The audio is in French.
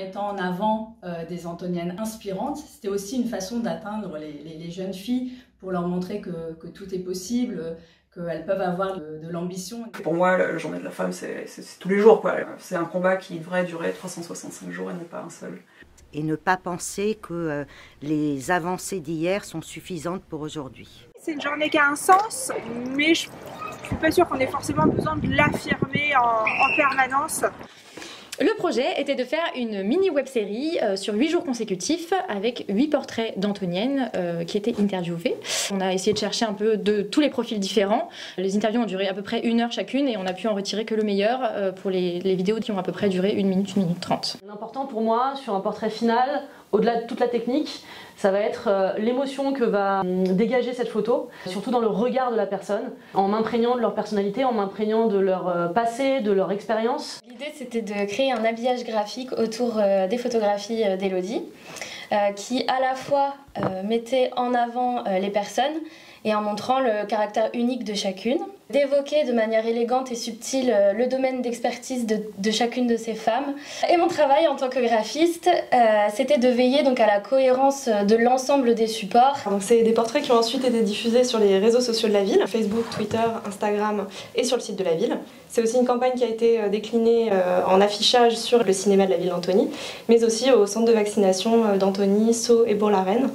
mettant en avant des Antoniennes inspirantes. C'était aussi une façon d'atteindre les jeunes filles pour leur montrer que tout est possible, qu'elles peuvent avoir de l'ambition. Pour moi, la journée de la femme, c'est tous les jours, quoi. C'est un combat qui devrait durer 365 jours et non pas un seul. Et ne pas penser que les avancées d'hier sont suffisantes pour aujourd'hui. C'est une journée qui a un sens, mais je suis pas sûre qu'on ait forcément besoin de l'affirmer en permanence. Le projet était de faire une mini web-série sur 8 jours consécutifs avec 8 portraits d'Antoniennes qui étaient interviewées. On a essayé de chercher un peu de tous les profils différents. Les interviews ont duré à peu près 1 heure chacune et on a pu en retirer que le meilleur pour les vidéos qui ont à peu près duré 1 minute, 1 minute 30. L'important pour moi sur un portrait final, au-delà de toute la technique, ça va être l'émotion que va dégager cette photo, surtout dans le regard de la personne, en m'imprégnant de leur personnalité, en m'imprégnant de leur passé, de leur expérience. L'idée c'était de créer un habillage graphique autour des photographies d'Elodie, qui à la fois mettait en avant les personnes et en montrant le caractère unique de chacune, d'évoquer de manière élégante et subtile le domaine d'expertise de chacune de ces femmes. Et mon travail en tant que graphiste, c'était de veiller donc à la cohérence de l'ensemble des supports. C'est des portraits qui ont ensuite été diffusés sur les réseaux sociaux de la ville, Facebook, Twitter, Instagram et sur le site de la ville. C'est aussi une campagne qui a été déclinée en affichage sur le cinéma de la ville d'Antony, mais aussi au centre de vaccination d'Antony, Sceaux et Bourg-la-Reine.